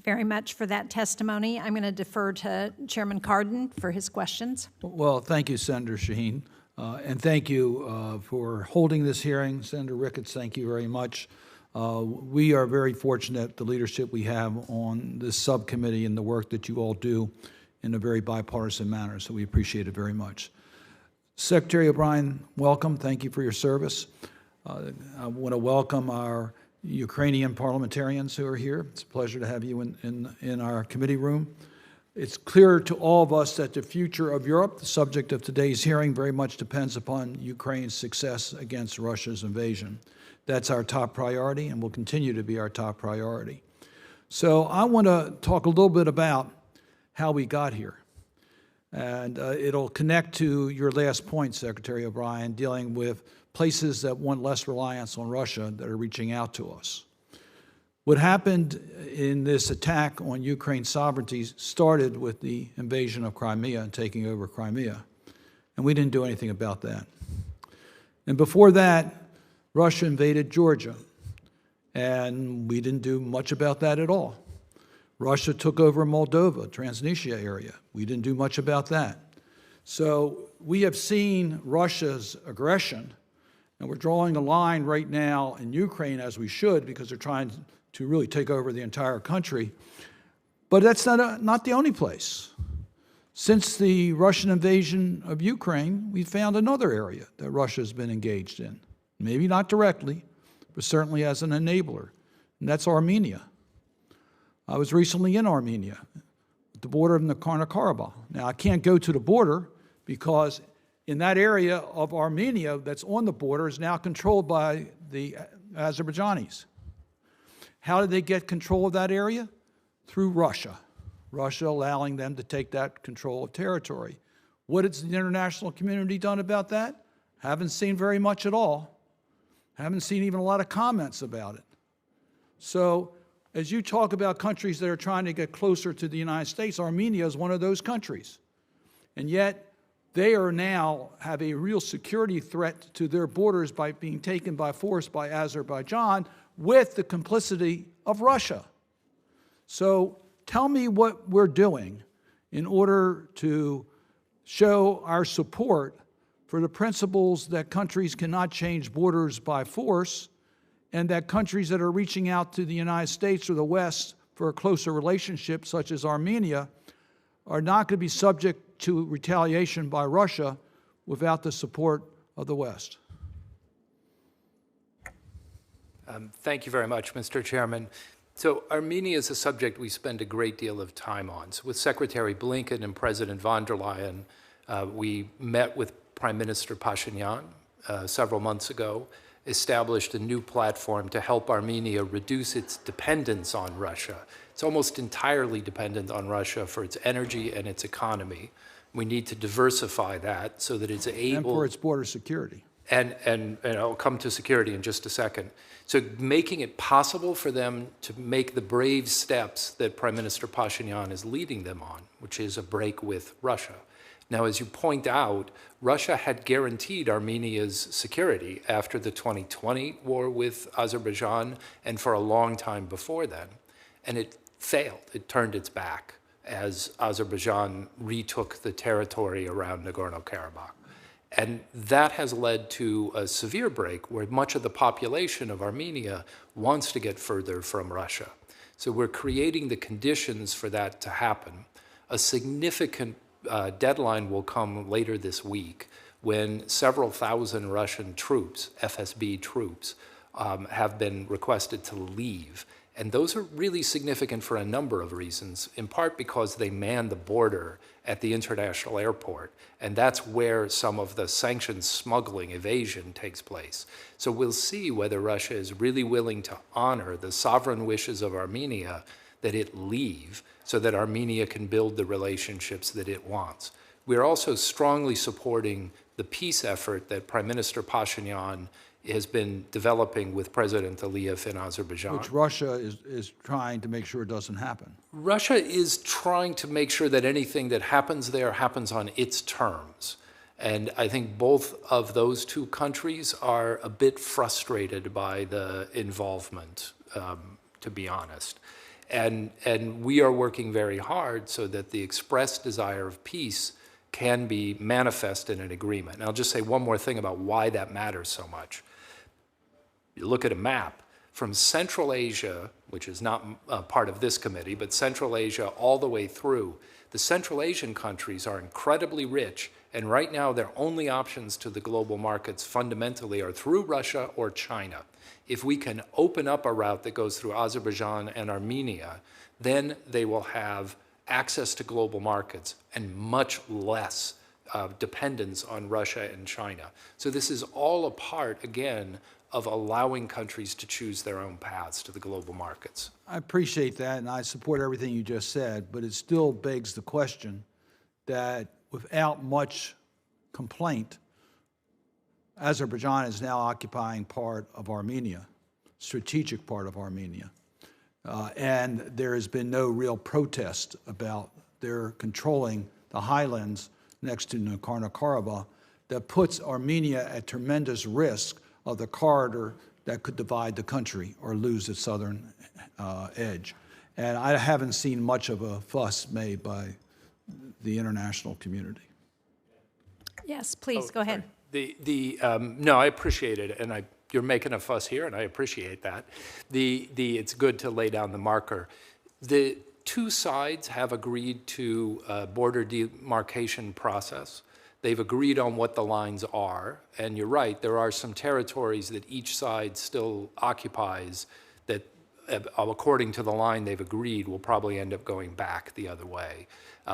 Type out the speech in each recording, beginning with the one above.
very much for that testimony. I'm going to defer to Chairman Cardin for his questions. Well, thank you, Senator Shaheen. And thank you for holding this hearing. Senator Ricketts, thank you very much. We are very fortunate, the leadership we have on this subcommittee and the work that you all do in a very bipartisan manner, so we appreciate it very much. Secretary O'Brien, welcome. Thank you for your service. I want to welcome our Ukrainian parliamentarians who are here. It's a pleasure to have you in our committee room. It's clear to all of us that the future of Europe, the subject of today's hearing, very much depends upon Ukraine's success against Russia's invasion. That's our top priority and will continue to be our top priority. So I want to talk a little bit about how we got here. And it'll connect to your last point, Secretary O'Brien, dealing with places that want less reliance on Russia that are reaching out to us. What happened in this attack on Ukraine's sovereignty started with the invasion of Crimea and taking over Crimea, and we didn't do anything about that. And before that, Russia invaded Georgia, and we didn't do much about that at all. Russia took over Moldova, Transnistria area. We didn't do much about that. So we have seen Russia's aggression, and we're drawing a line right now in Ukraine, as we should, because they're trying to really take over the entire country. But that's not the only place. Since the Russian invasion of Ukraine, we found another area that Russia has been engaged in. Maybe not directly, but certainly as an enabler, and that's Armenia. I was recently in Armenia, at the border of Nagorno-Karabakh. Now, I can't go to the border because in that area of Armenia that's on the border is now controlled by the Azerbaijanis. How did they get control of that area? Through Russia. Russia allowing them to take that control of territory. What has the international community done about that? Haven't seen very much at all. Haven't seen even a lot of comments about it. So as you talk about countries that are trying to get closer to the United States, Armenia is one of those countries. And yet they are now have a real security threat to their borders by being taken by force by Azerbaijan with the complicity of Russia. So tell me what we're doing in order to show our support for the principles that countries cannot change borders by force, and that countries that are reaching out to the United States or the West for a closer relationship, such as Armenia, are not going to be subject to retaliation by Russia without the support of the West. Thank you very much, Mr. Chairman. So Armenia is a subject we spend a great deal of time on. So with Secretary Blinken and President von der Leyen, we met with Prime Minister Pashinyan several months ago, established a new platform to help Armenia reduce its dependence on Russia. It's almost entirely dependent on Russia for its energy and its economy. We need to diversify that so that it's able— And for its border security. And I'll come to security in just a second. So making it possible for them to make the brave steps that Prime Minister Pashinyan is leading them on, which is a break with Russia. Now, as you point out, Russia had guaranteed Armenia's security after the 2020 war with Azerbaijan and for a long time before then. And it failed. It turned its back as Azerbaijan retook the territory around Nagorno-Karabakh. And that has led to a severe break where much of the population of Armenia wants to get further from Russia. So we're creating the conditions for that to happen. A significant deadline will come later this week when several thousand Russian troops, FSB troops, have been requested to leave. And those are really significant for a number of reasons, in part because they man the border at the international airport, and that's where some of the sanctions smuggling evasion takes place. So we'll see whether Russia is really willing to honor the sovereign wishes of Armenia that it leave so that Armenia can build the relationships that it wants. We're also strongly supporting the peace effort that Prime Minister Pashinyan has been developing with President Aliyev in Azerbaijan. Which Russia is trying to make sure it doesn't happen. Russia is trying to make sure that anything that happens there happens on its terms. And I think both of those two countries are a bit frustrated by the involvement, to be honest. And we are working very hard so that the expressed desire of peace can be manifest in an agreement. And I'll just say one more thing about why that matters so much. You look at a map from Central Asia, which is not part of this committee, but Central Asia all the way through. The Central Asian countries are incredibly rich, and right now their only options to the global markets fundamentally are through Russia or China. If we can open up a route that goes through Azerbaijan and Armenia, then they will have access to global markets and much less dependence on Russia and China. So this is all a part, again, of allowing countries to choose their own paths to the global markets. I appreciate that, and I support everything you just said, but it still begs the question that without much complaint, Azerbaijan is now occupying part of Armenia, strategic part of Armenia. And there has been no real protest about their controlling the highlands next to Nagorno-Karabakh that puts Armenia at tremendous risk of the corridor that could divide the country or lose its southern edge. And I haven't seen much of a fuss made by the international community. Yes, please, go ahead. No, I appreciate it, and you're making a fuss here, and I appreciate that. It's good to lay down the marker. The two sides have agreed to a border demarcation process. They've agreed on what the lines are, and you're right, there are some territories that each side still occupies that, according to the line they've agreed, will probably end up going back the other way.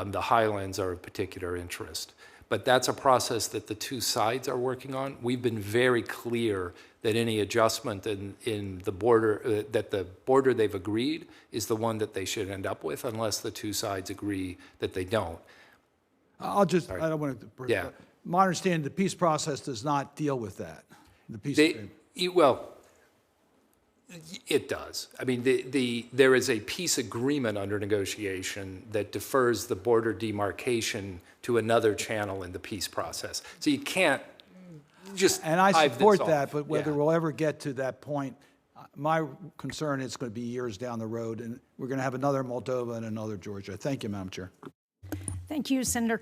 The highlands are of particular interest. But that's a process that the two sides are working on. We've been very clear that any adjustment in the border, that the border they've agreed is the one that they should end up with unless the two sides agree that they don't. I don't want to, Yeah. my understanding, the peace process does not deal with that. The peace Well, it does. I mean, there is a peace agreement under negotiation that defers the border demarcation to another channel in the peace process. So you can't just And I hive support this that, off. but whether Yeah. we'll ever get to that point, my concern is going to be years down the road, and we're going to have another Moldova and another Georgia. Thank you, Madam Chair. Thank you, Senator